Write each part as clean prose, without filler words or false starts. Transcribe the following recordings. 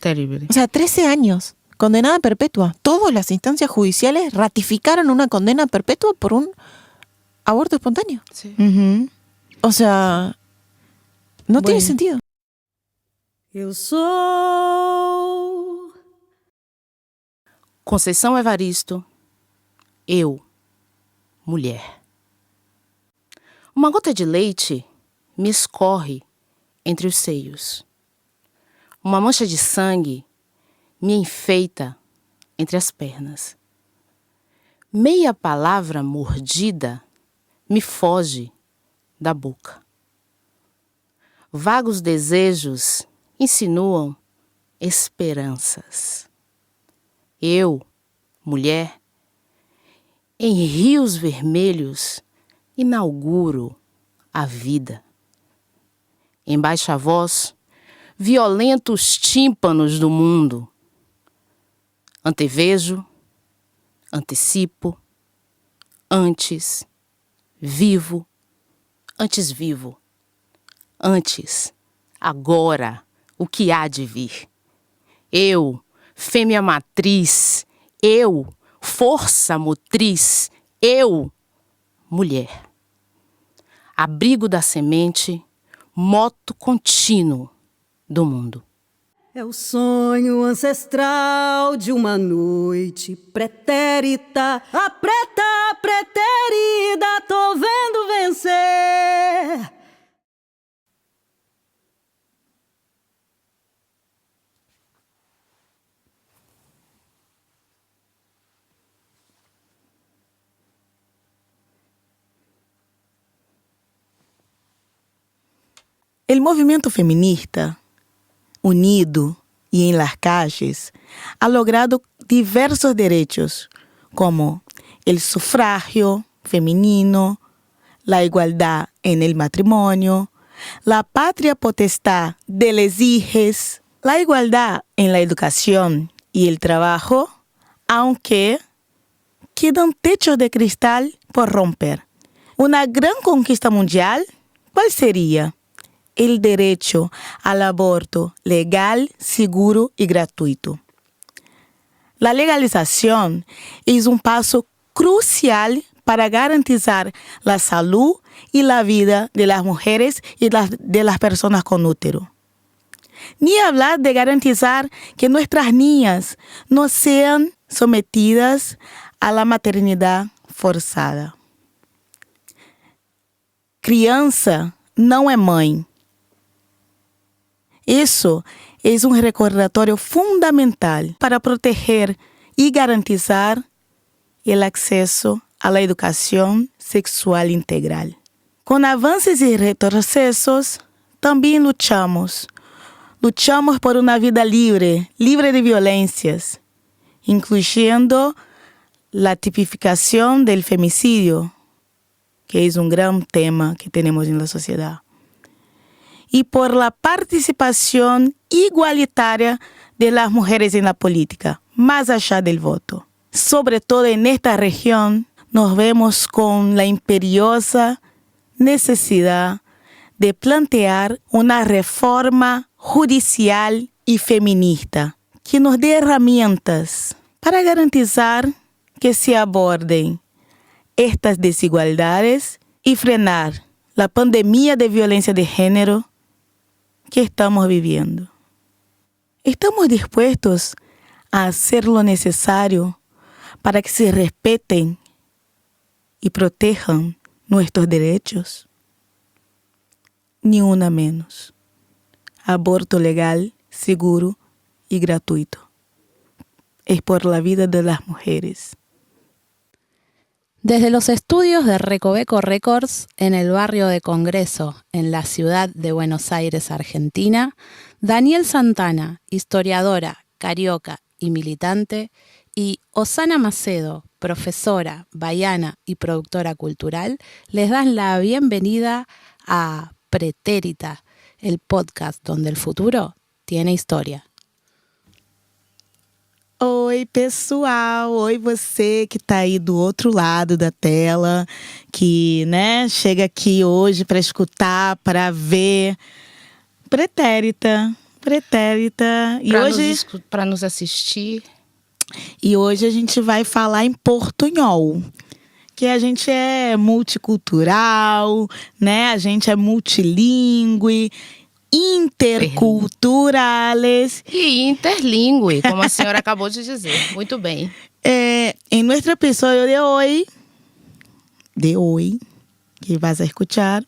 Terrible. O sea, 13 años, condenada perpetua. Todas las instancias judiciales ratificaron una condena perpetua por un aborto espontáneo. Sí. Uh-huh. O sea, no tiene sentido. Eu sou Conceição Evaristo, eu, mulher. Uma gota de leite me escorre entre os seios. Uma mancha de sangue me enfeita entre as pernas. Meia palavra mordida me foge da boca. Vagos desejos insinuam esperanças. Eu, mulher, em rios vermelhos, inauguro a vida. Em baixa voz, violentos tímpanos do mundo. Antevejo, antecipo, antes, vivo, agora, o que há de vir. Eu, fêmea matriz, eu, força motriz, eu, mulher. Abrigo da semente, moto contínuo do mundo. É o sonho ancestral de uma noite pretérita. A preta pretérita, tô vendo vencer. El movimiento feminista, unido y en las calles, ha logrado diversos derechos como el sufragio femenino, la igualdad en el matrimonio, la patria potestad de les hijes, la igualdad en la educación y el trabajo, aunque quedan techos de cristal por romper. Una gran conquista mundial, ¿cuál sería? El derecho al aborto legal, seguro y gratuito. La legalización es un paso crucial para garantizar la salud y la vida de las mujeres y de las personas con útero. Ni hablar de garantizar que nuestras niñas no sean sometidas a la maternidad forçada. Criança não é mãe. Isso é um recordatório fundamental para proteger e garantizar o acesso à educação sexual integral. Com avanços e retrocessos, também luchamos. Luchamos por uma vida livre de violências, incluyendo a tipificação do femicídio, que é um grande tema que temos na sociedade. Y por la participación igualitaria de las mujeres en la política, más allá del voto. Sobre todo en esta región, nos vemos con la imperiosa necesidad de plantear una reforma judicial y feminista que nos dé herramientas para garantizar que se aborden estas desigualdades y frenar la pandemia de violencia de género que estamos viviendo. ¿Estamos dispuestos a hacer lo necesario para que se respeten y protejan nuestros derechos? Ni una menos. Aborto legal, seguro y gratuito. Es por la vida de las mujeres. Desde los estudios de Recoveco Records en el barrio de Congreso, en la ciudad de Buenos Aires, Argentina, Daniel Santana, historiadora, carioca y militante, y Osana Macedo, profesora, baiana y productora cultural, les dan la bienvenida a Pretérita, el podcast donde el futuro tiene historia. Oi, pessoal! Oi, você que está aí do outro lado da tela, que, chega aqui hoje para escutar, para ver. Pretérita, Pretérita. E para nos assistir. E hoje a gente vai falar em portunhol, que a gente é multicultural, né? A gente é multilingüe, interculturales. E interlingüe, como a senhora acabou de dizer. Muito bem. En nuestro episodio de hoy, que vas a escuchar,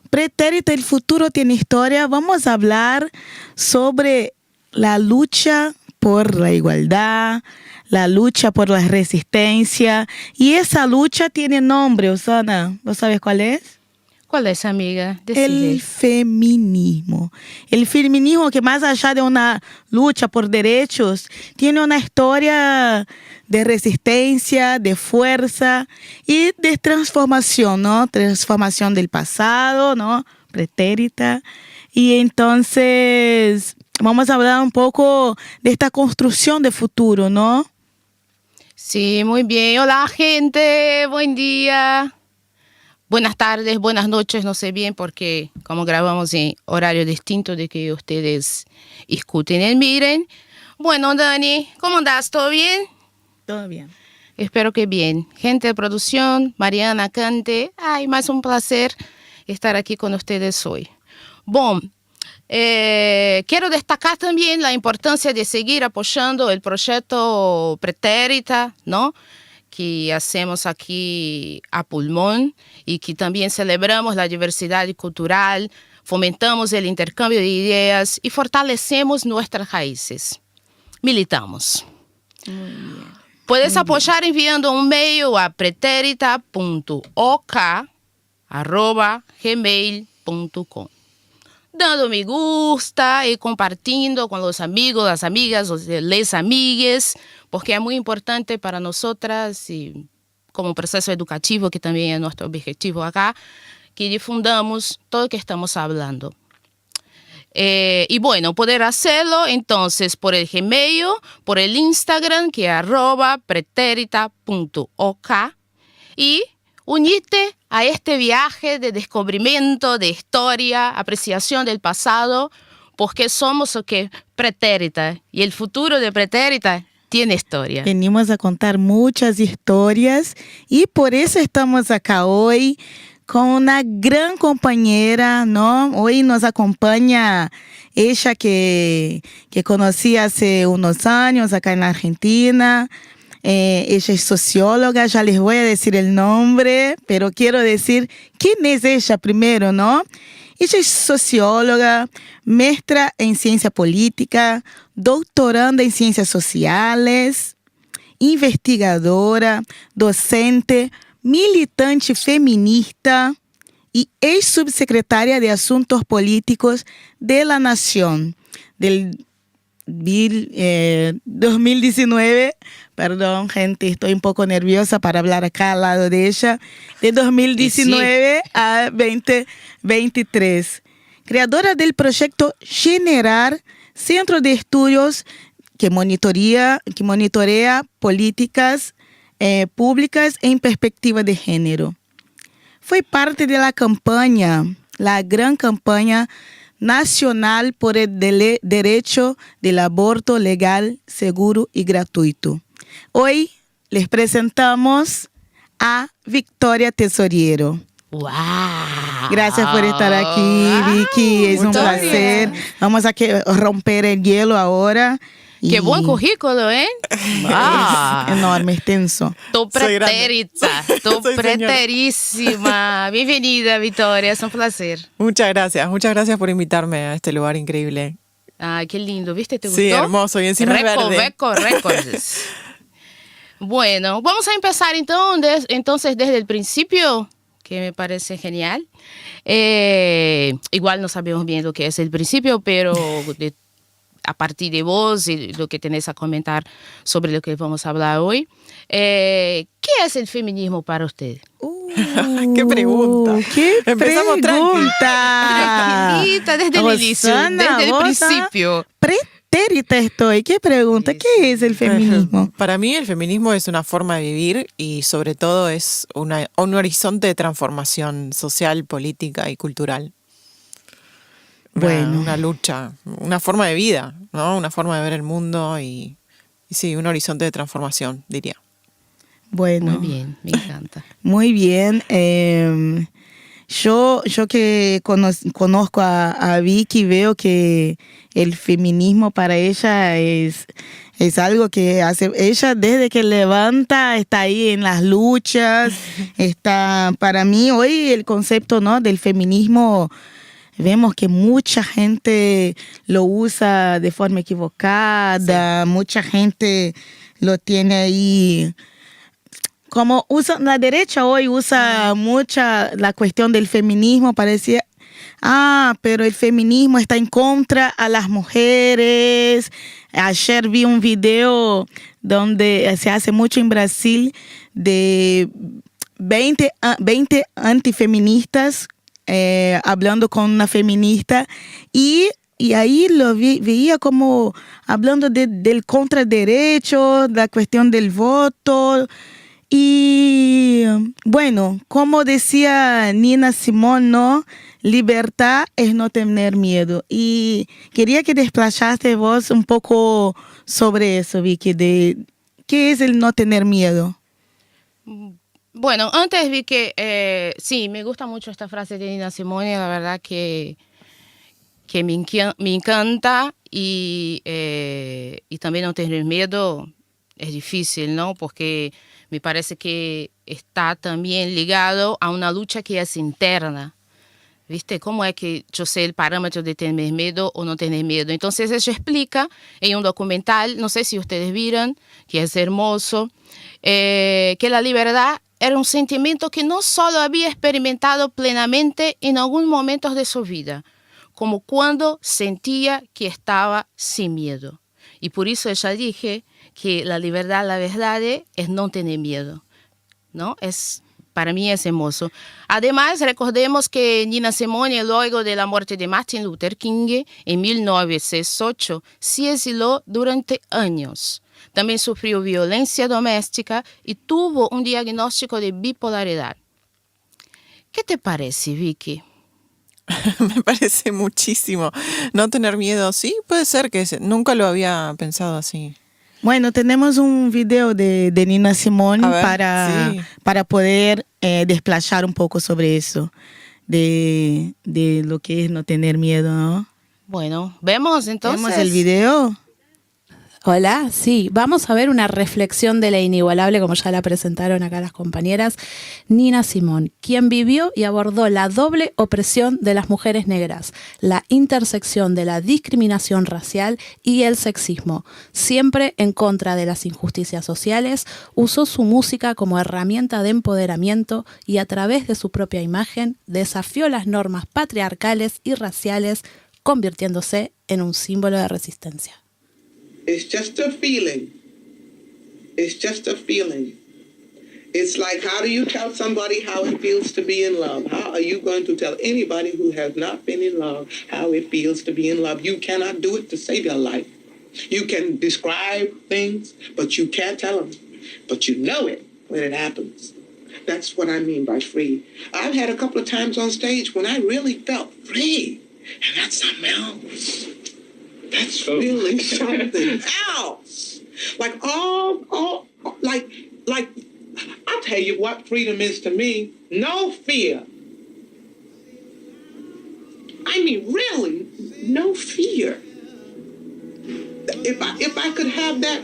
Pretérita, el futuro tiene historia, vamos a hablar sobre la lucha por la igualdad, la lucha por la resistencia. Y esa lucha tiene nombre, Osana. ¿Vos sabes cuál es? ¿Cuál es, amiga? Decide. El feminismo. El feminismo que más allá de una lucha por derechos, tiene una historia de resistencia, de fuerza y de transformación, ¿no? Transformación del pasado, ¿no? Pretérita. Y entonces vamos a hablar un poco de esta construcción de futuro, ¿no? Sí, muy bien. Hola, gente. Buen día. Buenas tardes, buenas noches, no sé bien porque como grabamos en horario distinto de que ustedes escuchen y miren. Bueno, Dani, ¿cómo andas? ¿Todo bien? Todo bien. Espero que bien. Gente de producción, Mariana Cante. Ay, más un placer estar aquí con ustedes hoy. Bom, quiero destacar también la importancia de seguir apoyando el proyecto Pretérita, ¿no? Que hacemos aquí a pulmón y que también celebramos la diversidad cultural, fomentamos el intercambio de ideas y fortalecemos nuestras raíces. Militamos. Muy bien. Puedes apoyar enviando un mail a pretérita.ok@gmail.com, dando me gusta y compartiendo con los amigos, las amigas, les amigues, porque es muy importante para nosotras y como proceso educativo, que también es nuestro objetivo acá, que difundamos todo lo que estamos hablando. Y bueno, poder hacerlo entonces por el Gmail, por el Instagram, que es @pretérita.ok, y unirte a este viaje de descubrimiento, de historia, apreciación del pasado, porque somos o que Pretérita, y el futuro de Pretérita tiene historia. Venimos a contar muchas historias y por eso estamos acá hoy con una gran compañera, ¿no? Hoy nos acompaña ella que conocí hace unos años acá en la Argentina. Ella es socióloga, ya les voy a decir el nombre, pero quiero decir quién es ella primero, ¿no? Ella es socióloga, maestra en ciencia política, doctoranda en ciencias sociales, investigadora, docente, militante feminista y ex subsecretaria de Asuntos Políticos de la Nación del 2019, perdón gente, estoy un poco nerviosa para hablar acá al lado de ella, de 2019 a 2023. Creadora del proyecto Generar, centro de estudios que monitorea políticas públicas en perspectiva de género. Fue parte de la campaña, la gran campaña nacional por el derecho del aborto legal, seguro y gratuito. Hoy les presentamos a Victoria Tesoriero. ¡Wow! Gracias por estar aquí, Vicky. Es un placer. Vamos a romper el hielo ahora. Qué buen currículo, ¿eh? Es enorme, extenso. Tô pretérita, tô preterísima. Bienvenida, Victoria, es un placer. Muchas gracias por invitarme a este lugar increíble. Ay, qué lindo, ¿viste? ¿Te gustó? Sí, hermoso, y encima es verde. Records. Bueno, vamos a empezar entonces desde el principio, que me parece genial. Igual no sabemos bien lo que es el principio, pero a partir de vos y lo que tenés a comentar sobre lo que vamos a hablar hoy. ¿Qué es el feminismo para usted? ¡Qué pregunta! Empezamos tranquilita, desde el inicio, desde el principio. Pretérita estoy. ¿Qué pregunta? ¿Qué es el feminismo? Para mí el feminismo es una forma de vivir y sobre todo es un horizonte de transformación social, política y cultural. Bueno. una lucha, una forma de vida, ¿no? Una forma de ver el mundo y sí, un horizonte de transformación, diría. Bueno, Muy bien, me encanta. muy bien. Yo que conozco a Vicky, veo que el feminismo para ella es algo que hace, ella desde que levanta está ahí en las luchas, está, para mí hoy el concepto, ¿no?, del feminismo, vemos que mucha gente lo usa de forma equivocada, mucha gente lo tiene ahí. Como la derecha hoy usa mucha la cuestión del feminismo, parecía, pero el feminismo está en contra a las mujeres. Ayer vi un video donde se hace mucho en Brasil de 20 antifeministas hablando con una feminista y ahí lo veía como hablando del contraderecho, la cuestión del voto. Y bueno, como decía Nina Simone, ¿no?, libertad es no tener miedo. Y quería que desplazaste vos un poco sobre eso, Vicky, de qué es el no tener miedo. Bueno, antes vi que sí, me gusta mucho esta frase de Nina Simone, la verdad que me encanta y también no tener miedo es difícil, ¿no? Porque me parece que está también ligado a una lucha que es interna. ¿Viste? ¿Cómo es que yo sé el parámetro de tener miedo o no tener miedo? Entonces ella explica en un documental, no sé si ustedes vieron, que es hermoso, que la libertad era un sentimiento que no solo había experimentado plenamente en algún momento de su vida, como cuando sentía que estaba sin miedo. Y por eso ella dije que la libertad, la verdad, es no tener miedo, ¿no? Para mí es hermoso. Además, recordemos que Nina Simone, luego de la muerte de Martin Luther King en 1968, se exiló durante años. También sufrió violencia doméstica y tuvo un diagnóstico de bipolaridad. ¿Qué te parece, Vicky? Me parece muchísimo. No tener miedo, sí, puede ser que nunca lo había pensado así. Bueno, tenemos un video de Nina Simone ver, para poder desplayar un poco sobre eso, de lo que es no tener miedo, ¿no? Bueno, vemos entonces. ¿Vemos el video? Hola, sí, vamos a ver una reflexión de la inigualable, como ya la presentaron acá las compañeras, Nina Simone, quien vivió y abordó la doble opresión de las mujeres negras, la intersección de la discriminación racial y el sexismo. Siempre en contra de las injusticias sociales, usó su música como herramienta de empoderamiento y a través de su propia imagen desafió las normas patriarcales y raciales, convirtiéndose en un símbolo de resistencia. It's just a feeling. It's just a feeling. It's like, how do you tell somebody how it feels to be in love? How are you going to tell anybody who has not been in love how it feels to be in love? You cannot do it to save your life. You can describe things, but you can't tell them. But you know it when it happens. That's what I mean by free. I've had a couple of times on stage when I really felt free. And that's something else. That's really something else. Like like I'll tell you what freedom is to me. No fear. I mean, really, no fear. If I could have that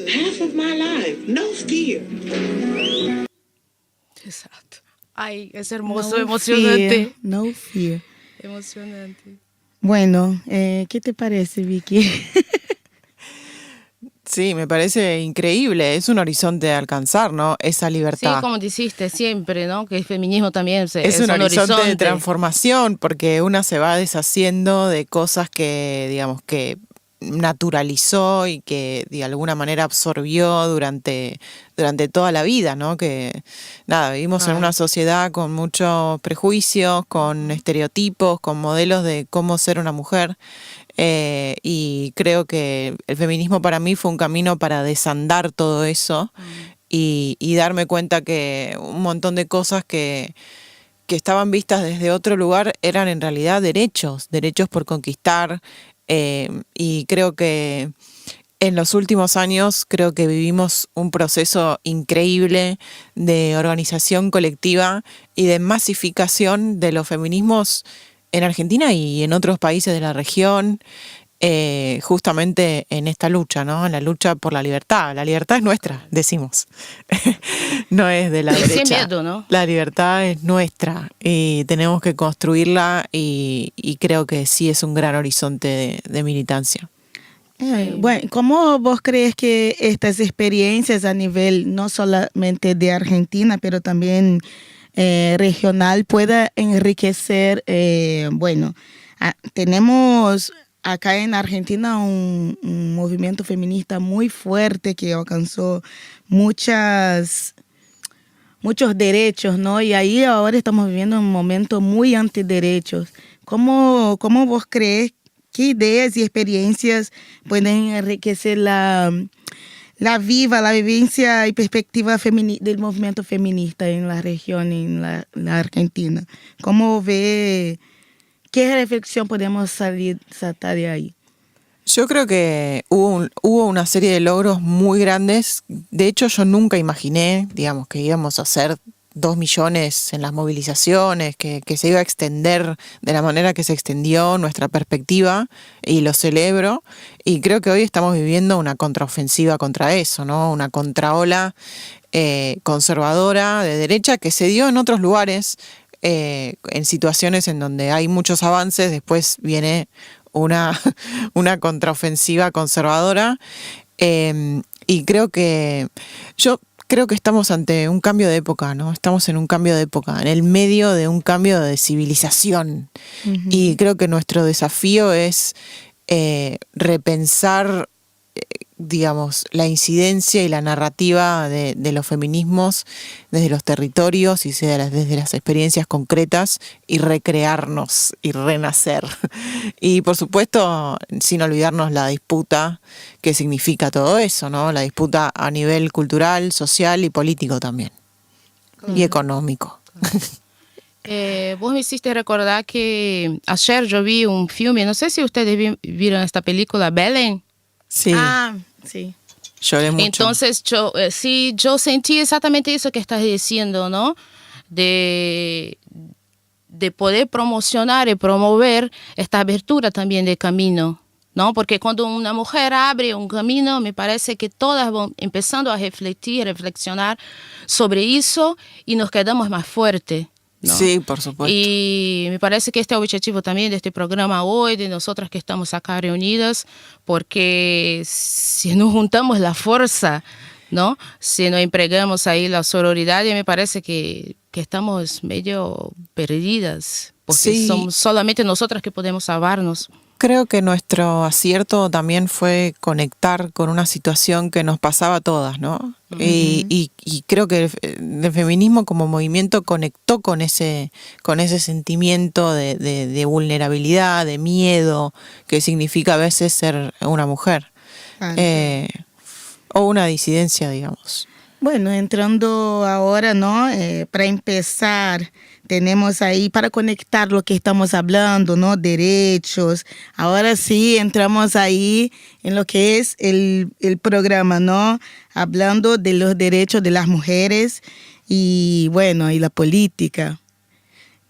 half of my life, no fear. Exacto. Ay, es hermoso, emocionante. Fear, no fear. Emocionante. Bueno, ¿qué te parece, Vicky? Sí, me parece increíble. Es un horizonte de alcanzar, ¿no? Esa libertad. Sí, como dijiste siempre, ¿no? Que el feminismo también es un horizonte de transformación, porque una se va deshaciendo de cosas que, digamos, que naturalizó y que de alguna manera absorbió durante toda la vida, ¿no? Que nada, vivimos en una sociedad con muchos prejuicios, con estereotipos, con modelos de cómo ser una mujer, y creo que el feminismo para mí fue un camino para desandar todo eso y darme cuenta que un montón de cosas que que estaban vistas desde otro lugar eran en realidad derechos por conquistar, y creo que en los últimos años creo que vivimos un proceso increíble de organización colectiva y de masificación de los feminismos en Argentina y en otros países de la región, justamente en esta lucha, ¿no? En la lucha por la libertad. La libertad es nuestra, decimos. No es de la derecha. Sin miedo, ¿no? La libertad es nuestra y tenemos que construirla y creo que sí es un gran horizonte de militancia. Bueno, ¿cómo vos crees que estas experiencias a nivel no solamente de Argentina, pero también regional pueda enriquecer? Tenemos acá en Argentina un movimiento feminista muy fuerte que alcanzó muchos derechos, ¿no? Y ahí ahora estamos viviendo un momento muy antiderechos. ¿Cómo vos crees? ¿Qué ideas y experiencias pueden enriquecer la vivencia y perspectiva del movimiento feminista en la región, en la Argentina? ¿Cómo ve, qué reflexión podemos saltar de ahí? Yo creo que hubo una serie de logros muy grandes. De hecho, yo nunca imaginé, digamos, que íbamos a hacer 2 millones en las movilizaciones, que se iba a extender de la manera que se extendió nuestra perspectiva, y lo celebro. Y creo que hoy estamos viviendo una contraofensiva contra eso, ¿no? Una contraola conservadora de derecha que se dio en otros lugares, en situaciones en donde hay muchos avances, después viene una contraofensiva conservadora, y creo que estamos ante un cambio de época, ¿no? Estamos en un cambio de época, en el medio de un cambio de civilización. Uh-huh. Y creo que nuestro desafío es repensar, digamos, la incidencia y la narrativa de los feminismos desde los territorios y desde las experiencias concretas, y recrearnos y renacer. Y por supuesto, sin olvidarnos la disputa que significa todo eso, ¿no? La disputa a nivel cultural, social y político también. Uh-huh. Y económico. Vos me hiciste recordar que ayer yo vi un filme, no sé si ustedes vieron esta película, Belén. Sí. Sí. Lloré mucho. Entonces yo sentí exactamente eso que estás diciendo, ¿no? De poder promocionar y promover esta abertura también de camino, ¿no? Porque cuando una mujer abre un camino, me parece que todas van empezando a reflexionar sobre eso y nos quedamos más fuertes, ¿no? Sí, por supuesto. Y me parece que este es el objetivo también de este programa hoy, de nosotras que estamos acá reunidas, porque si nos juntamos la fuerza, ¿no? Si nos empregamos ahí la sororidad, me parece que estamos medio perdidas, porque sí, somos solamente nosotras que podemos salvarnos. Creo que nuestro acierto también fue conectar con una situación que nos pasaba a todas, ¿no? Uh-huh. Y creo que el feminismo como movimiento conectó con ese sentimiento de vulnerabilidad, de miedo, que significa a veces ser una mujer. O una disidencia, digamos. Bueno, entrando ahora, ¿no? Para empezar, tenemos ahí para conectar lo que estamos hablando, ¿no? Derechos. Ahora sí, entramos ahí en lo que es el programa, ¿no? Hablando de los derechos de las mujeres y, bueno, y la política.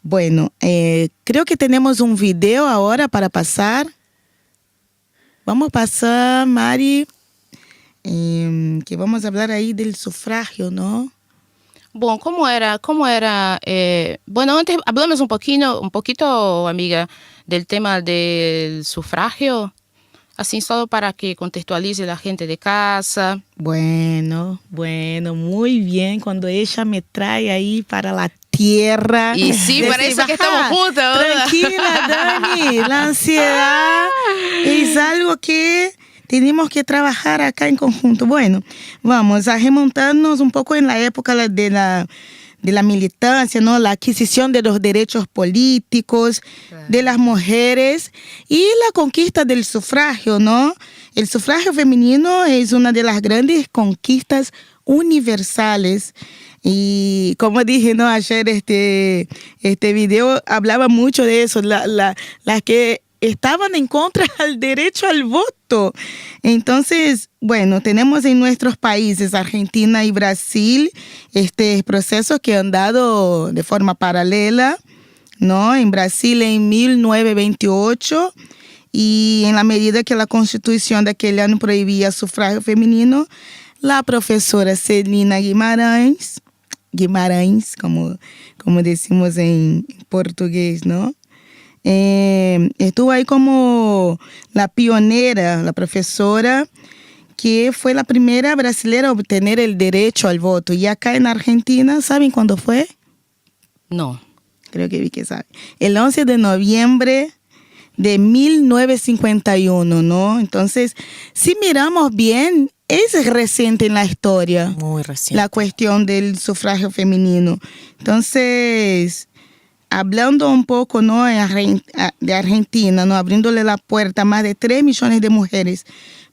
Bueno, creo que tenemos un video ahora para pasar. Vamos a pasar, Mari. Que vamos a hablar ahí del sufragio, ¿no? Bueno, ¿cómo era? Bueno, antes hablamos un poquito, amiga, del tema del sufragio, así solo para que contextualice la gente de casa. Bueno, muy bien, cuando ella me trae ahí para la tierra. Y sí, parece que estamos juntas. Tranquila, Dani, la ansiedad es algo que tenemos que trabajar acá en conjunto. Bueno, vamos a remontarnos un poco en la época de la militancia, ¿no? La adquisición de los derechos políticos de las mujeres y la conquista del sufragio, ¿no? El sufragio femenino es una de las grandes conquistas universales Y como dije, ¿no? Ayer este video hablaba mucho de eso, las que estaban en contra del derecho al voto. Entonces, bueno, tenemos en nuestros países, Argentina y Brasil, procesos que han dado de forma paralela, ¿no? En Brasil en 1928, y en la medida que la Constitución de aquel año prohibía el sufragio femenino, la profesora Celina Guimarães, como decimos en portugués, ¿no? Estuvo ahí como la pionera, la profesora, que fue la primera brasileña a obtener el derecho al voto. Y acá en Argentina, ¿saben cuándo fue? No. Creo que vi que saben. El 11 de noviembre de 1951, ¿no? Entonces, si miramos bien, es reciente en la historia. Muy reciente. La cuestión del sufragio femenino. Entonces, hablando un poco, ¿no? de Argentina, ¿no? Abriéndole la puerta a más de 3 millones de mujeres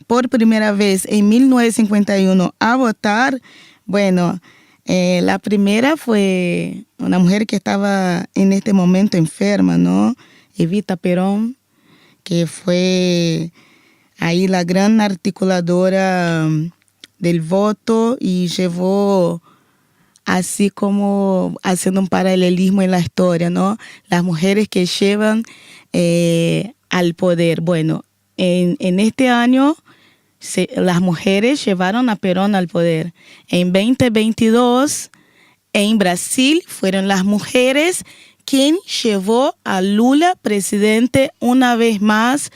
por primera vez en 1951 a votar. Bueno, la primera fue una mujer que estaba en este momento enferma, ¿no? Evita Perón, que fue ahí la gran articuladora del voto y llevó, así como haciendo un paralelismo en la historia, ¿no? Las mujeres que llevan al poder. Bueno, en este año las mujeres llevaron a Perón al poder. En 2022, en Brasil, fueron las mujeres quien llevó a Lula presidente una vez más.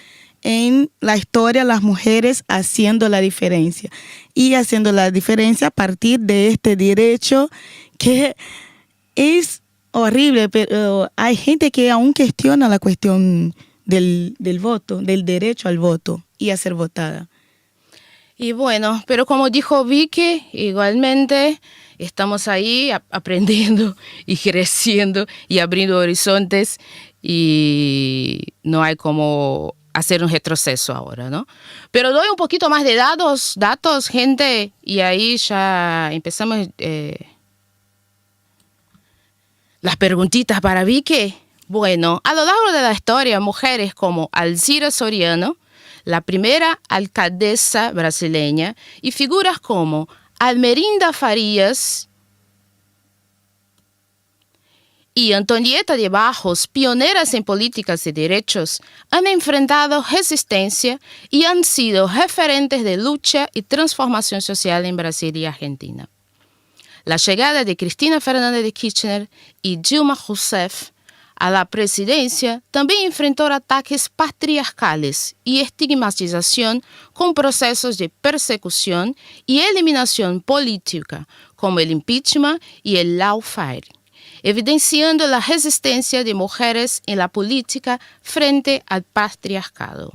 En la historia, las mujeres haciendo la diferencia. Y haciendo la diferencia a partir de este derecho que es horrible, pero hay gente que aún cuestiona la cuestión del voto, del derecho al voto y a ser votada. Y bueno, pero como dijo Vicky, igualmente estamos ahí aprendiendo y creciendo y abriendo horizontes, y no hay como hacer un retroceso ahora, ¿no? Pero doy un poquito más de datos, gente, y ahí ya empezamos las preguntitas para Vicky. Bueno, a lo largo de la historia, mujeres como Alzira Soriano, la primera alcaldesa brasileña, y figuras como Almerinda Farias y Antonieta de Barros, pioneras en políticas de derechos, han enfrentado resistencia y han sido referentes de lucha y transformación social en Brasil y Argentina. La llegada de Cristina Fernández de Kirchner y Dilma Rousseff a la presidencia también enfrentó ataques patriarcales y estigmatización con procesos de persecución y eliminación política, como el impeachment y el lawfare, evidenciando la resistencia de mujeres en la política frente al patriarcado.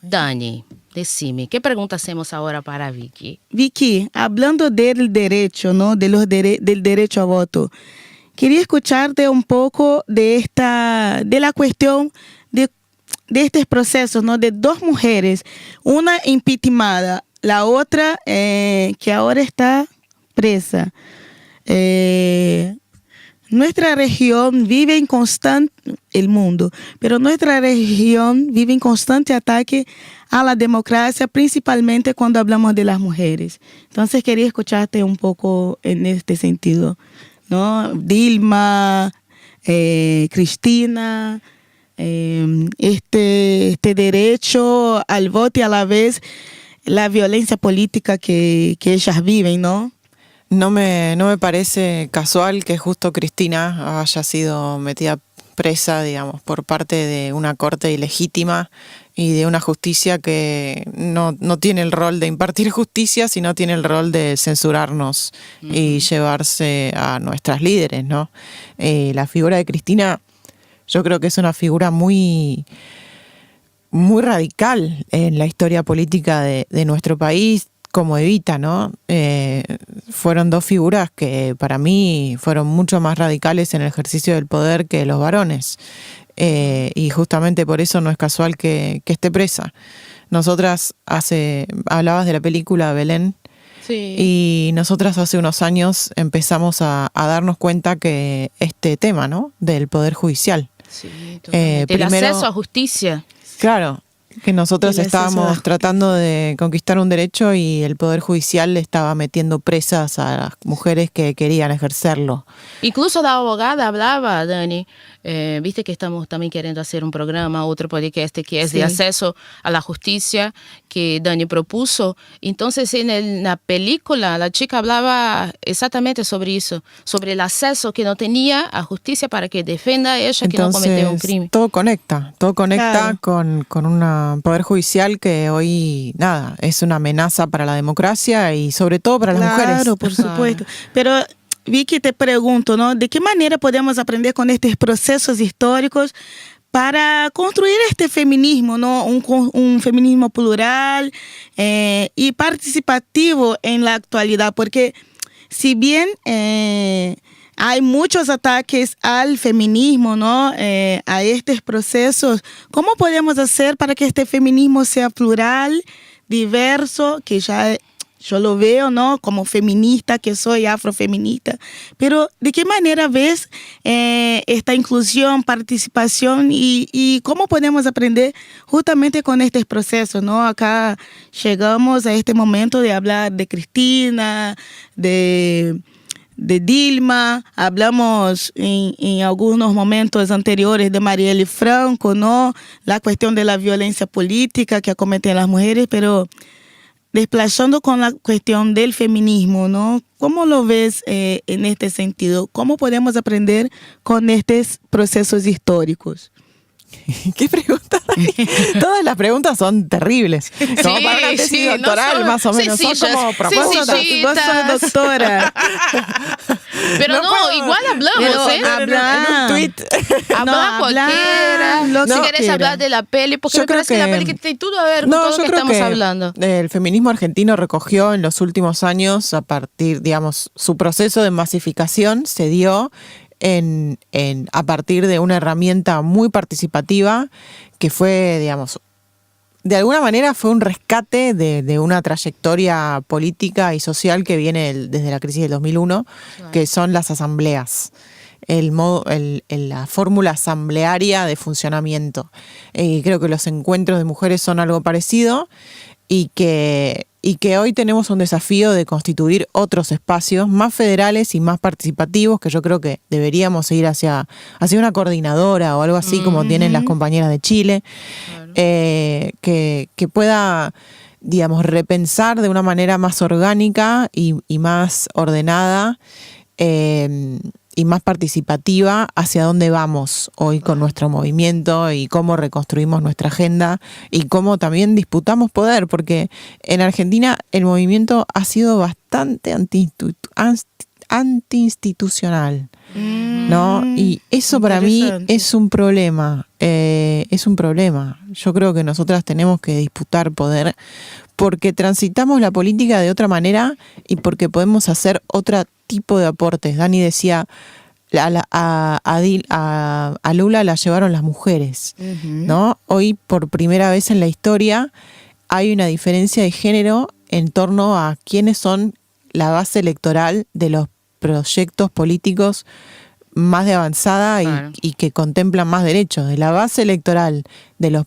Dani, decime, ¿qué pregunta hacemos ahora para Vicky? Vicky, hablando del derecho, ¿no? Del derecho a voto, quería escucharte un poco de la cuestión de estos procesos, ¿no? De 2 mujeres, una impeachmentada, la otra que ahora está presa. Nuestra región vive en constante, el mundo, pero nuestra región vive en constante ataque a la democracia, principalmente cuando hablamos de las mujeres. Entonces quería escucharte un poco en este sentido, ¿no? Dilma, Cristina, este derecho al voto y a la vez la violencia política que ellas viven, ¿no? No me parece casual que justo Cristina haya sido metida presa, digamos, por parte de una corte ilegítima y de una justicia que no tiene el rol de impartir justicia, sino tiene el rol de censurarnos y llevarse a nuestras líderes, ¿no? La figura de Cristina, yo creo que es una figura muy, muy radical en la historia política de nuestro país, como Evita, ¿no? Fueron 2 figuras que para mí fueron mucho más radicales en el ejercicio del poder que los varones. Y justamente por eso no es casual que esté presa. Nosotras hablabas de la película Belén, Sí. Y nosotras hace unos años empezamos a darnos cuenta que este tema, ¿no? Del Poder Judicial. Sí, totalmente. El acceso a justicia. Claro, que nosotros estábamos tratando de conquistar un derecho y el Poder Judicial le estaba metiendo presas a las mujeres que querían ejercerlo. Incluso la abogada hablaba, Dani, viste que estamos también queriendo hacer un programa, otro podcast que es de acceso a la justicia que Dani propuso. Entonces en la película la chica hablaba exactamente sobre eso, sobre el acceso que no tenía a justicia para que defienda a ella que no cometió un crimen. Todo conecta claro. con un Poder Judicial que hoy, nada, es una amenaza para la democracia y sobre todo para las mujeres. Claro, por supuesto. Pero Vicky, te pregunto, ¿no? ¿De qué manera podemos aprender con estos procesos históricos para construir este feminismo, ¿no? Un feminismo plural y participativo en la actualidad? Porque si bien hay muchos ataques al feminismo, ¿no? A estos procesos, ¿cómo podemos hacer para que este feminismo sea plural, diverso, que ya yo lo veo, ¿no? Como feminista, que soy afrofeminista. Pero, ¿de qué manera ves esta inclusión, participación y cómo podemos aprender justamente con estos procesos, ¿no? Acá llegamos a este momento de hablar de Cristina, de Dilma, hablamos en algunos momentos anteriores de Marielle Franco, ¿no? La cuestión de la violencia política que acometen las mujeres, pero desplazando con la cuestión del feminismo, ¿no? ¿Cómo lo ves en este sentido? ¿Cómo podemos aprender con estos procesos históricos? ¿Qué pregunta? Todas las preguntas son terribles. Como para una tesis doctoral, no más o menos. Son como propuestas. Vos sos doctora. Pero no, igual hablamos, Hablar en un tweet. Hablar cualquiera. Si querés hablar de la peli, porque me parece que la peli que tiene todo a ver con todo lo que estamos hablando. El feminismo argentino recogió en los últimos años, a partir, digamos, su proceso de masificación se dio a partir de una herramienta muy participativa que fue, digamos, de alguna manera fue un rescate de una trayectoria política y social que viene desde la crisis del 2001, que son las asambleas. La fórmula asamblearia de funcionamiento. Creo que los encuentros de mujeres son algo parecido y que hoy tenemos un desafío de constituir otros espacios más federales y más participativos, que yo creo que deberíamos ir hacia una coordinadora o algo así como tienen las compañeras de Chile, que pueda, digamos, repensar de una manera más orgánica y más ordenada y más participativa hacia dónde vamos hoy con nuestro movimiento y cómo reconstruimos nuestra agenda y cómo también disputamos poder, porque en Argentina el movimiento ha sido bastante antiinstitucional, ¿no? Y eso para mí es un problema, Yo creo que nosotras tenemos que disputar poder porque transitamos la política de otra manera y porque podemos hacer otro tipo de aportes. Dani decía, a Lula la llevaron las mujeres, ¿no? Hoy, por primera vez en la historia, hay una diferencia de género en torno a quiénes son la base electoral de los proyectos políticos más de avanzada y que contemplan más derechos. De la base electoral de los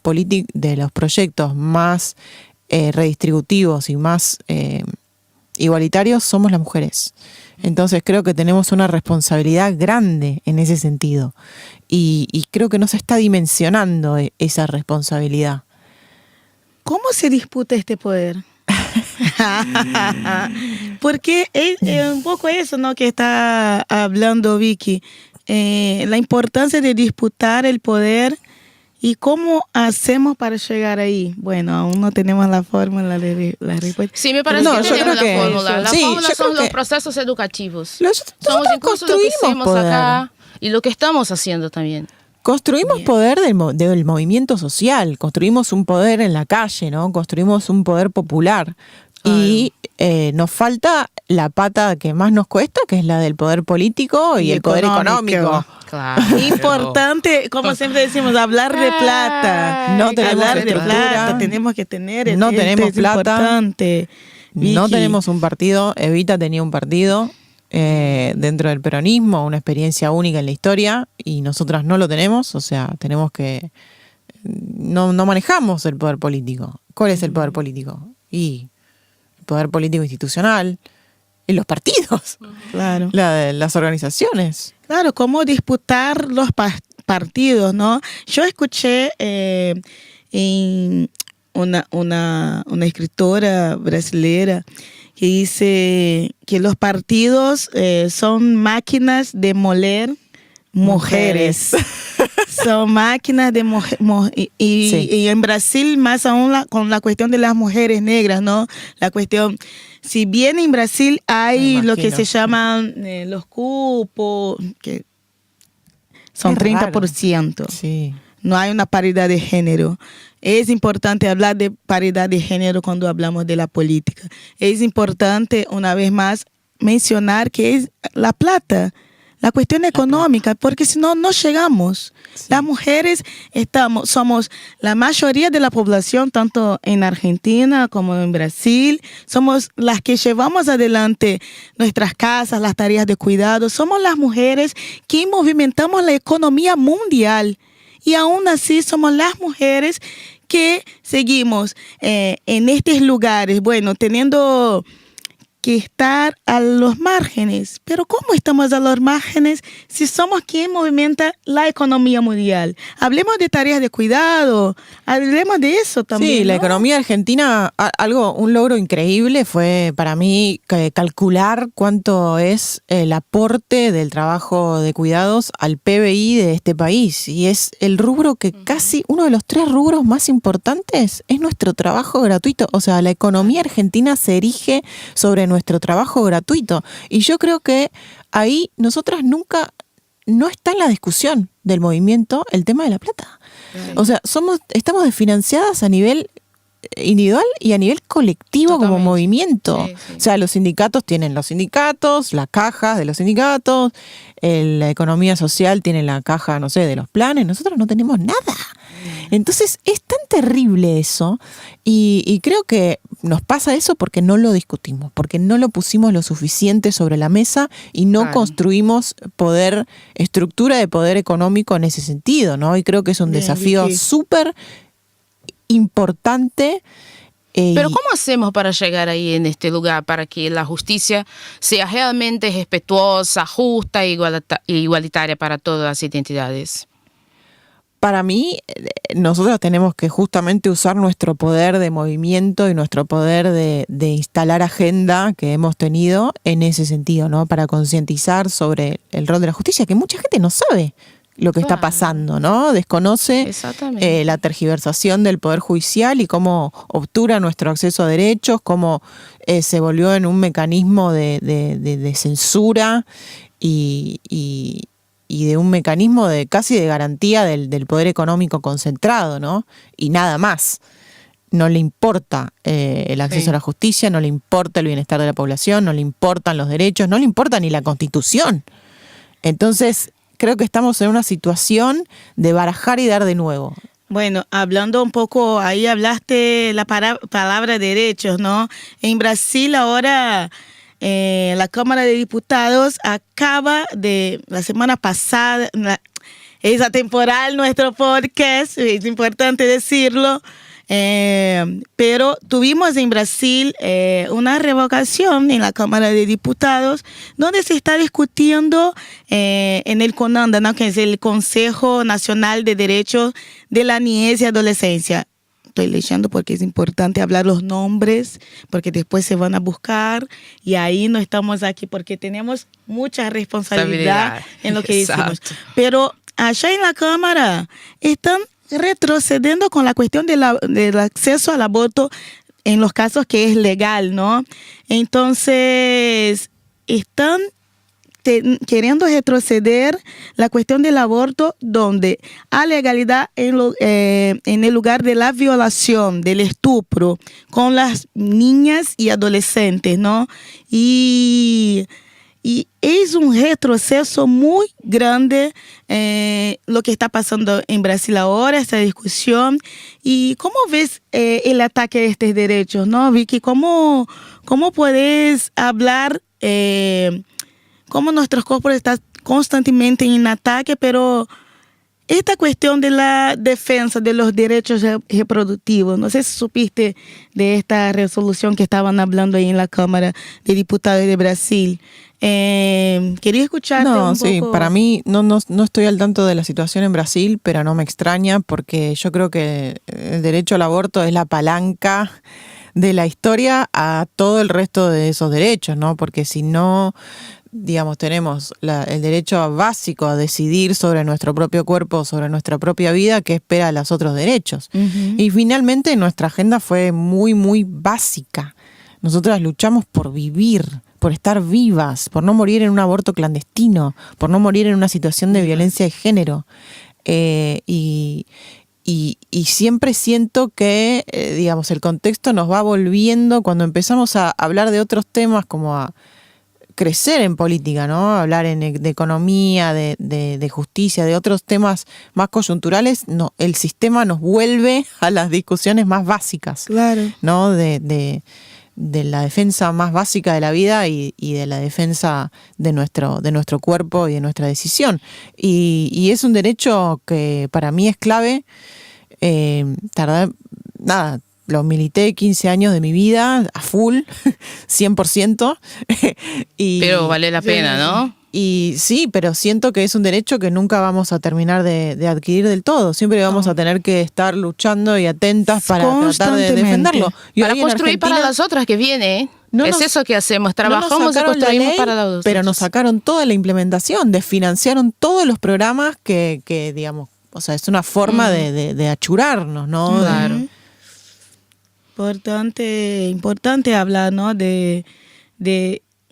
proyectos más redistributivos y más igualitarios somos las mujeres. Entonces creo que tenemos una responsabilidad grande en ese sentido y creo que no se está dimensionando esa responsabilidad. ¿Cómo se disputa este poder? Porque es un poco eso, ¿no?, que está hablando Vicky, la importancia de disputar el poder. ¿Y cómo hacemos para llegar ahí? Bueno, aún no tenemos la fórmula de la respuesta. Sí, me parece que tenemos la fórmula. La fórmula son los procesos educativos. Somos incluso lo que hicimos poder acá y lo que estamos haciendo también. Construimos poder del movimiento social, construimos un poder en la calle, ¿no? Construimos un poder popular. Y nos falta la pata que más nos cuesta, que es la del poder político y el poder económico. Claro. Importante, como siempre decimos, hablar de plata. No tenemos hablar de plata, tenemos que tener. No tenemos plata. Importante. No Vicky. tenemos un partido. Evita tenía un partido dentro del peronismo, una experiencia única en la historia, y nosotras no lo tenemos. O sea, tenemos que... No manejamos el poder político. ¿Cuál es el poder político? Y el poder político institucional y los partidos, Claro. las organizaciones. Claro, cómo disputar los partidos, ¿no? Yo escuché en una escritora brasileña que dice que los partidos son máquinas de moler mujeres. Son máquinas de y en Brasil más aún con la cuestión de las mujeres negras, ¿no? La cuestión, si bien en Brasil hay lo que se llaman los cupos, que son Es 30%. raro. Sí. No hay una paridad de género. Es importante hablar de paridad de género cuando hablamos de la política. Es importante, una vez más, mencionar que es la plata, la cuestión económica, porque si no, no llegamos. Sí. Las mujeres somos la mayoría de la población, tanto en Argentina como en Brasil. Somos las que llevamos adelante nuestras casas, las tareas de cuidado. Somos las mujeres que movimentamos la economía mundial. Y aún así somos las mujeres que seguimos en estos lugares, bueno, teniendo que estar a los márgenes. Pero ¿cómo estamos a los márgenes si somos quien movimenta la economía mundial? Hablemos de tareas de cuidado, hablemos de eso también. Sí, ¿no? la economía argentina, un logro increíble fue para mí calcular cuánto es el aporte del trabajo de cuidados al PBI de este país. Y es el rubro que casi, uno de los 3 rubros más importantes es nuestro trabajo gratuito. O sea, la economía argentina se erige sobre nuestro trabajo gratuito. Y yo creo que ahí nosotras nunca, no está en la discusión del movimiento el tema de la plata. O sea, estamos desfinanciadas a nivel individual y a nivel colectivo. Totalmente. Como movimiento. Sí. O sea, los sindicatos tienen los sindicatos, las cajas de los sindicatos, la economía social tiene la caja, no sé, de los planes. Nosotros no tenemos nada. Entonces es tan terrible eso y creo que nos pasa eso porque no lo discutimos, porque no lo pusimos lo suficiente sobre la mesa y no construimos estructura de poder económico en ese sentido, ¿no? Y creo que es un desafío súper importante. Pero ¿cómo hacemos para llegar ahí en este lugar, para que la justicia sea realmente respetuosa, justa e igualitaria para todas las identidades? Para mí, nosotros tenemos que justamente usar nuestro poder de movimiento y nuestro poder de instalar agenda que hemos tenido en ese sentido, ¿no? Para concientizar sobre el rol de la justicia, que mucha gente no sabe lo que está pasando, ¿no? Desconoce la tergiversación del Poder Judicial y cómo obtura nuestro acceso a derechos, cómo se volvió en un mecanismo de censura y de un mecanismo casi de garantía del poder económico concentrado, ¿no? Y nada más. No le importa el acceso a la justicia, no le importa el bienestar de la población, no le importan los derechos, no le importa ni la Constitución. Entonces, creo que estamos en una situación de barajar y dar de nuevo. Bueno, hablando un poco, ahí hablaste la palabra derechos, ¿no? En Brasil ahora... la Cámara de Diputados acaba de, la semana pasada, es atemporal nuestro podcast, es importante decirlo, pero tuvimos en Brasil una revocación en la Cámara de Diputados donde se está discutiendo en el CONANDA, ¿no? Que es el Consejo Nacional de Derechos de la Niñez y Adolescencia. Estoy leyendo porque es importante hablar los nombres, porque después se van a buscar y ahí no estamos aquí porque tenemos mucha responsabilidad en lo que decimos. Pero allá en la Cámara están retrocediendo con la cuestión del acceso al aborto en los casos que es legal, ¿no? Entonces, están queriendo retroceder la cuestión del aborto donde hay legalidad en el lugar de la violación, del estupro con las niñas y adolescentes, ¿no? Y Y es un retroceso muy grande lo que está pasando en Brasil ahora, esta discusión. ¿Y cómo ves el ataque a estos derechos, no, Vicky? ¿Cómo puedes hablar, cómo nuestros cuerpos están constantemente en ataque, pero esta cuestión de la defensa de los derechos reproductivos, no sé si supiste de esta resolución que estaban hablando ahí en la Cámara de Diputados de Brasil. Quería escucharte un poco. Sí, para mí no estoy al tanto de la situación en Brasil, pero no me extraña porque yo creo que el derecho al aborto es la palanca de la historia a todo el resto de esos derechos, ¿no? Porque si no, digamos, tenemos el derecho básico a decidir sobre nuestro propio cuerpo, sobre nuestra propia vida, ¿qué espera los otros derechos? Uh-huh. Y finalmente nuestra agenda fue muy, muy básica. Nosotras luchamos por vivir, por estar vivas, por no morir en un aborto clandestino, por no morir en una situación de violencia de género. Y siempre siento que, digamos, el contexto nos va volviendo cuando empezamos a hablar de otros temas, como a crecer en política, ¿no? Hablar de economía, de justicia, de otros temas más coyunturales, no, el sistema nos vuelve a las discusiones más básicas, claro, ¿no? De la defensa más básica de la vida y de la defensa de nuestro cuerpo y de nuestra decisión. Y es un derecho que para mí es clave. Lo milité 15 años de mi vida a full, 100%. Pero vale la pena, ¿no? Y sí, pero siento que es un derecho que nunca vamos a terminar de adquirir del todo. Siempre vamos a tener que estar luchando y atentas para tratar de defenderlo. Y para construir para las otras que vienen, es eso que hacemos, trabajamos y construimos para las otras. Pero nos sacaron toda la implementación, desfinanciaron todos los programas que digamos, o sea, es una forma de achurarnos, ¿no? Claro. Importante hablar, ¿no? De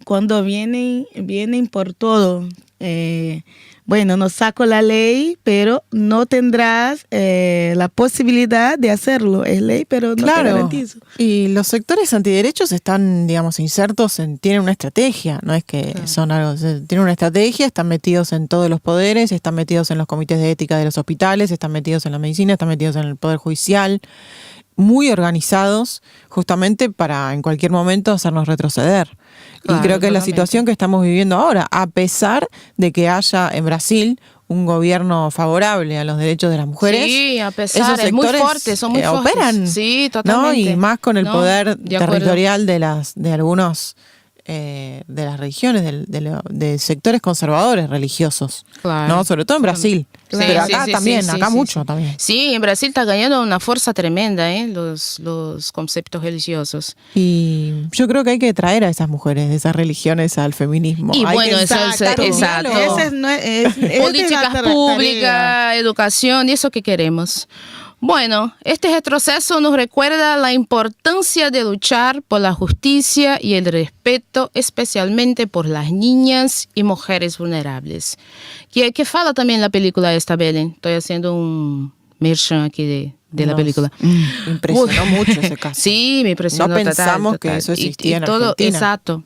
cuando vienen por todo. Bueno, no saco la ley, pero no tendrás la posibilidad de hacerlo. Es ley, pero no te garantizo. Y los sectores antiderechos están, digamos, insertos tienen una estrategia, no es que son algo, tienen una estrategia, están metidos en todos los poderes, están metidos en los comités de ética de los hospitales, están metidos en la medicina, están metidos en el poder judicial, muy organizados justamente para en cualquier momento hacernos retroceder. Claro, y creo que es la situación que estamos viviendo ahora, a pesar de que haya en Brasil un gobierno favorable a los derechos de las mujeres. Sí, a pesar, es muy fuerte, son muy fuertes. Operan, sí, totalmente. ¿no? Y más con el poder territorial de algunos de las religiones, de sectores conservadores religiosos, claro, ¿no? Sobre todo en Brasil, claro, pero acá también, acá mucho también. Sí, en Brasil está ganando una fuerza tremenda, los conceptos religiosos. Y yo creo que hay que traer a esas mujeres de esas religiones al feminismo. Y bueno, eso es exacto. Políticas públicas, educación, y eso que queremos. Bueno, este retroceso nos recuerda la importancia de luchar por la justicia y el respeto, especialmente por las niñas y mujeres vulnerables. Que fala también la película esta, Belén. Estoy haciendo un merchan aquí de la película. Impresionó mucho ese caso. Sí, me impresionó. No pensamos que eso existía en todo, Argentina. Exacto.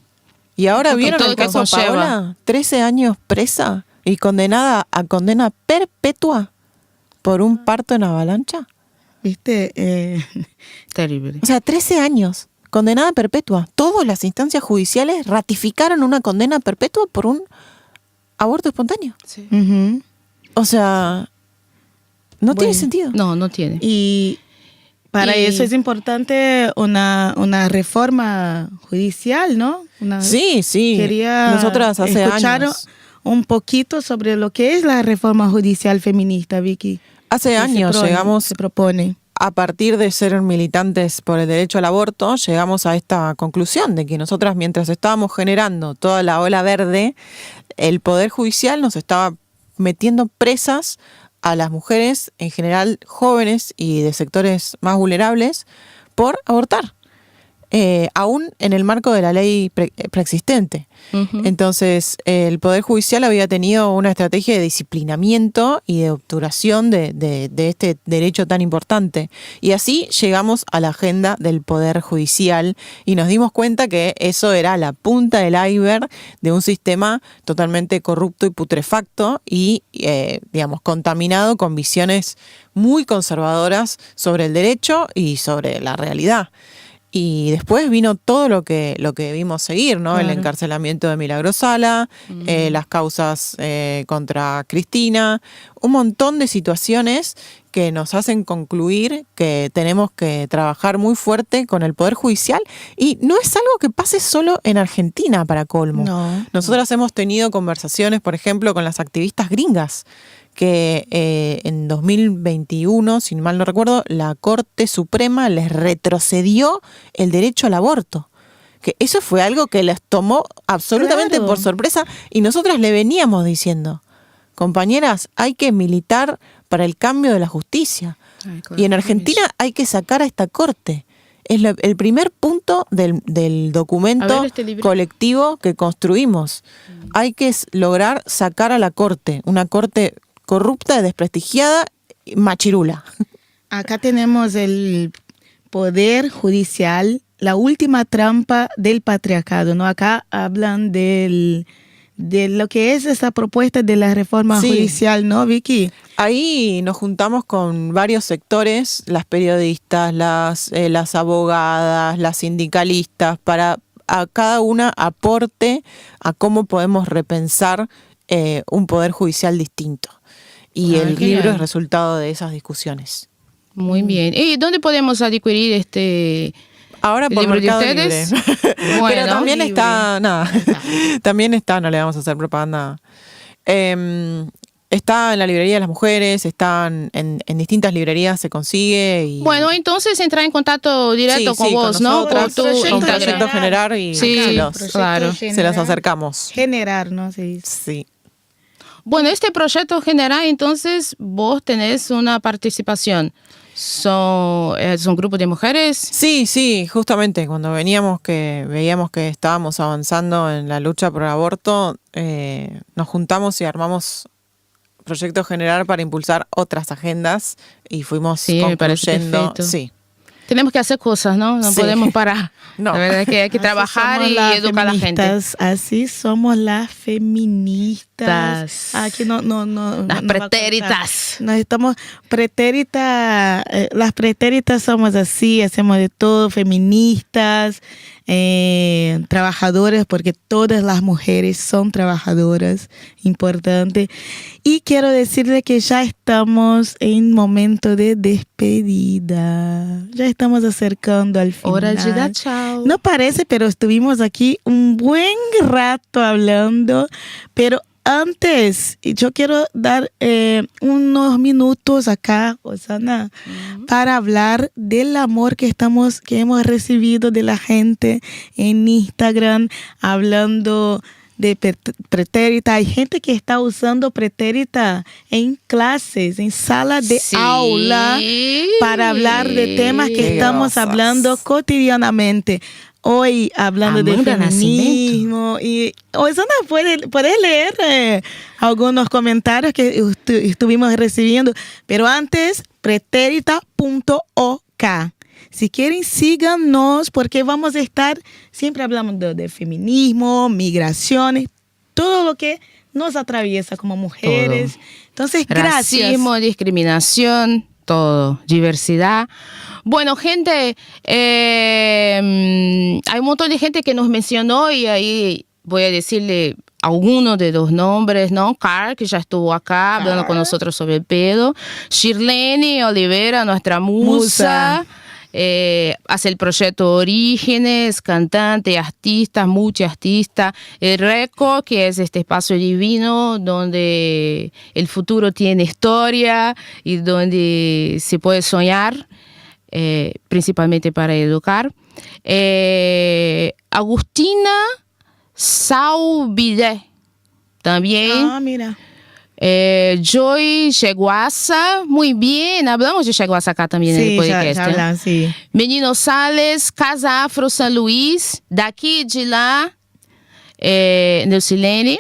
Y ahora vieron el caso de Paola, 13 años presa y condenada a condena perpetua por un parto en avalancha. ¿Viste? Terrible. O sea, 13 años, condenada perpetua. Todas las instancias judiciales ratificaron una condena perpetua por un aborto espontáneo. Sí. Uh-huh. O sea, no tiene sentido. No tiene. Y para eso es importante una reforma judicial, ¿no? Sí. Quería nosotras hace escuchar años un poquito sobre lo que es la reforma judicial feminista, Vicky. Hace años se propone. A partir de ser militantes por el derecho al aborto, llegamos a esta conclusión de que nosotras, mientras estábamos generando toda la ola verde, el Poder Judicial nos estaba metiendo presas a las mujeres, en general jóvenes y de sectores más vulnerables, por abortar. aún en el marco de la ley preexistente. Entonces, el Poder Judicial había tenido una estrategia de disciplinamiento y de obturación de este derecho tan importante. Y así llegamos a la agenda del Poder Judicial y nos dimos cuenta que eso era la punta del iceberg de un sistema totalmente corrupto y putrefacto y, digamos, contaminado con visiones muy conservadoras sobre el derecho y sobre la realidad. Y después vino todo lo que vimos seguir, ¿no? Claro. El encarcelamiento de Milagro Sala, las causas contra Cristina, un montón de situaciones que nos hacen concluir que tenemos que trabajar muy fuerte con el Poder Judicial y no es algo que pase solo en Argentina, para colmo. No. Nosotras hemos tenido conversaciones, por ejemplo, con las activistas gringas, que en 2021, si mal no recuerdo, la Corte Suprema les retrocedió el derecho al aborto. Que eso fue algo que les tomó absolutamente Claro. por sorpresa y nosotras le veníamos diciendo, compañeras, hay que militar para el cambio de la justicia. Y en Argentina hay que sacar a esta Corte. Es el primer punto del documento A ver este libro. colectivo que construimos. Hay que lograr sacar a la Corte, una Corte corrupta, desprestigiada, machirula. Acá tenemos el Poder Judicial, la última trampa del patriarcado, ¿no? Acá hablan de lo que es esa propuesta de la reforma Sí. judicial, ¿no, Vicky? Ahí nos juntamos con varios sectores, las periodistas, las abogadas, las sindicalistas, para a cada una aporte a cómo podemos repensar un poder judicial distinto. Y Ah, el genial. libro es resultado de esas discusiones. Muy bien. ¿Y dónde podemos adquirir este Ahora el por libro de Mercado ustedes? Libre. Bueno, Pero también libre. está, nada, también está, no le vamos a hacer propaganda. Está en la librería de las mujeres, están en distintas librerías, se consigue. Y Bueno, entonces entra en contacto directo Sí, con sí, vos, con ¿no? nosotras, Por tu Proyecto con Instagram. Proyecto Generar y Sí, claro. se los acercamos. Generar, ¿no? Sí. Sí. Bueno, este proyecto general, entonces, vos tenés una participación. ¿Es un grupo de mujeres? Sí, justamente cuando veíamos que estábamos avanzando en la lucha por el aborto, nos juntamos y armamos Proyecto Generar para impulsar otras agendas y fuimos Sí, me parece concluyendo. perfecto. Sí. Tenemos que hacer cosas, ¿no? No Sí. podemos parar. No. La verdad es que hay que Así trabajar somos y las educar a la gente. feministas, así somos las feministas. Aquí no Las va a pretéritas. contar. Nos estamos pretéritas, las pretéritas somos así, hacemos de todo, feministas, trabajadores, porque todas las mujeres son trabajadoras, importante. Y quiero decirle que ya estamos en momento de despedida. Ya estamos acercando al final. Hora de dar chao. No parece, pero estuvimos aquí un buen rato hablando, pero antes yo quiero dar unos minutos acá, Osana, para hablar del amor que hemos recibido de la gente en Instagram, hablando de pretérita. Hay gente que está usando pretérita en clases, en sala de Sí. aula, para hablar de temas que Qué estamos grosas. hablando cotidianamente. Hoy hablando de Amanda feminismo y Osana, puedes leer algunos comentarios que estuvimos recibiendo, pero antes pretérita.ok. Si quieren, síganos porque vamos a estar, siempre hablamos de feminismo, migraciones, todo lo que nos atraviesa como mujeres. Entonces, gracias. Racismo, discriminación, todo, diversidad. Bueno, gente, hay un montón de gente que nos mencionó y ahí voy a decirle algunos de los nombres, ¿no? Carl, que ya estuvo acá hablando con nosotros sobre el pedo. Shirlene Olivera, nuestra musa. Hace el proyecto Orígenes, cantante, artista, multiartista. El Reco, que es este espacio divino donde el futuro tiene historia y donde se puede soñar, principalmente para educar. Agustina Saubide, también. Ah, mira. Joy Cheguaça, muy bien. Hablamos de Cheguaça acá también en el podcast. Já hablamos, sí. Menino Sales, Casa Afro San Luís, daqui de lá, Neucilene,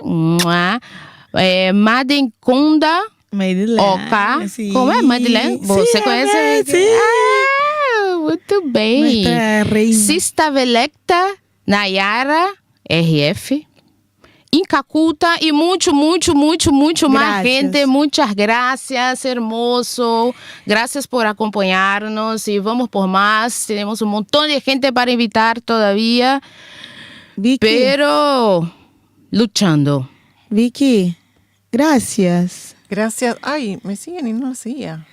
Madenconda, Oca. Sí. Como é Madeleine? Você conhece? Sim. Ah, muito bem. Nuestra reina. Sista Velecta, Nayara, RF. Incaculta y mucho más gente. Muchas gracias, hermoso. Gracias por acompañarnos y vamos por más. Tenemos un montón de gente para invitar todavía, Vicky, pero luchando. Vicky, gracias. Gracias. Ay, me siguen y no lo seguía.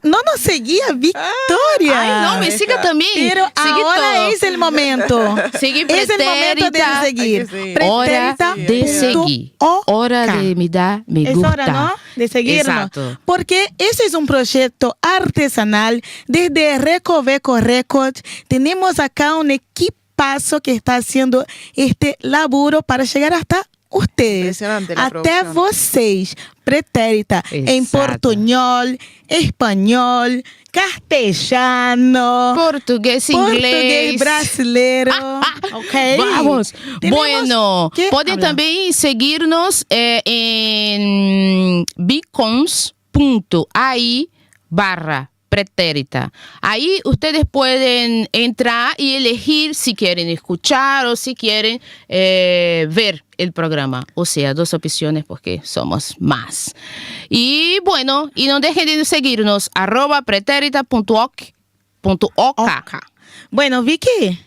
No nos seguía Victoria. Ay, no, me siga también. Pero Sigue ahora todo. es el momento. Sigue Es el momento de pretérita. seguir. Hay que seguir. Hora Pretérita de seguir. Hora de me dar me Es gusta. hora, ¿no? De seguirnos. Exacto. Porque ese es un proyecto artesanal desde Recoveco Records. Tenemos acá un equipazo que está haciendo este laburo para llegar hasta ustedes. Impresionante la Até producción. vocês. Pretérita em Exato. portunhol, espanhol, castelhano, Portugués, português inglês. brasileiro. Ok? Vamos. Tenemos Bueno, que pueden hablar. también seguirnos en beacons.ai/pretérita. Ahí ustedes pueden entrar y elegir si quieren escuchar o si quieren ver el programa. O sea, 2 opciones porque somos más. Y bueno, y no dejen de seguirnos @pretérita.ok. Bueno, Vicky,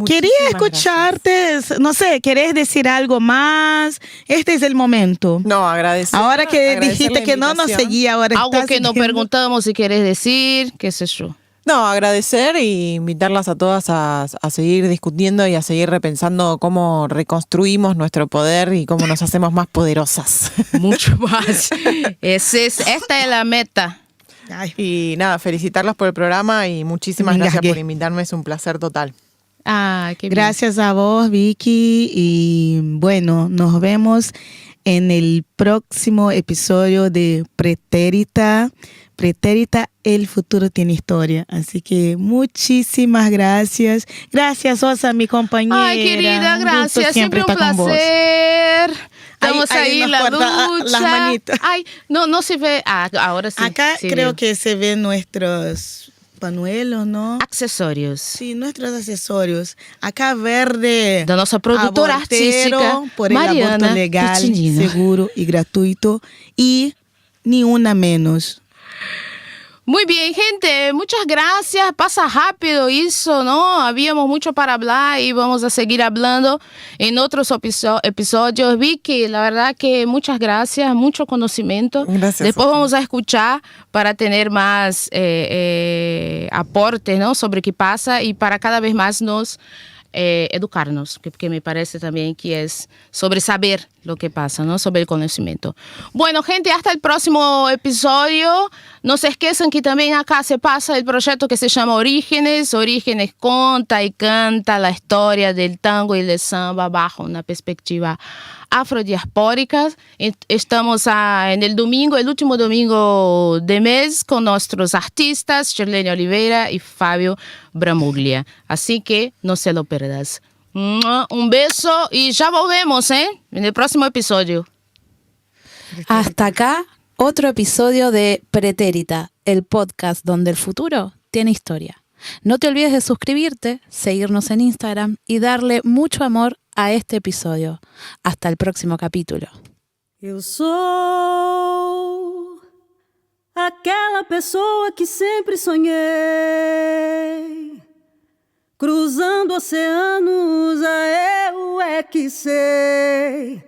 quería Muchísimas escucharte, no sé, ¿querés decir algo más? Este es el momento. No, agradecer. Ahora que agradecer dijiste la que no nos invitación. seguía, ahora Algo estás que no siguiendo. preguntamos si quieres decir, qué sé yo. No, agradecer y invitarlas a todas a seguir discutiendo y a seguir repensando cómo reconstruimos nuestro poder y cómo nos hacemos más poderosas. Mucho más. Esta es la meta. Ay, Y nada, felicitarlas por el programa y muchísimas Me gracias engasgué. por invitarme, es un placer total. Ah, qué bien. gracias a vos, Vicky. Y bueno, nos vemos en el próximo episodio de Pretérita. Pretérita, el futuro tiene historia. Así que muchísimas gracias. Gracias, Osa, mi compañera. Ay, querida, Un gusto gracias. Siempre un estar con vos. placer. Estamos ahí en nos la corta lucha. las manitas. Ay, no se ve. Ah, ahora sí. Acá sí creo veo. que se ven nuestros panuelos, ¿no? Accessorios. Sí, nuestros accesorios. Acá verde. Da nossa produtora abortero, artística, por el aborto Mariana legal, Pitinino. seguro y gratuito. Y ni una menos. Muy bien, gente, muchas gracias. Pasa rápido eso, ¿no? Habíamos mucho para hablar y vamos a seguir hablando en otros episodios. Vicky, la verdad que muchas gracias, mucho conocimiento. Gracias. Después vamos a escuchar para tener más aportes, ¿no? Sobre qué pasa y para cada vez más nos educarnos, que me parece también que es sobre saber lo que pasa, ¿no? Sobre el conocimiento. Bueno, gente, hasta el próximo episodio. No se esqueçam que también acá se pasa el proyecto que se llama Orígenes. Orígenes conta y canta la historia del tango y del samba bajo una perspectiva afrodiaspórica. Estamos en el domingo, el último domingo de mes, con nuestros artistas, Shirlene Oliveira y Fabio Bramuglia. Así que no se lo perdas. Un beso y ya volvemos, en el próximo episodio. Hasta acá otro episodio de Pretérita, el podcast donde el futuro tiene historia. No te olvides de suscribirte, seguirnos en Instagram y darle mucho amor a este episodio. Hasta el próximo capítulo. Eu sou aquela pessoa que sempre sonhei, cruzando oceanos, eu é que sei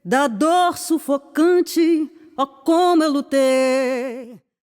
da dor sufocante, ó como eu lutei.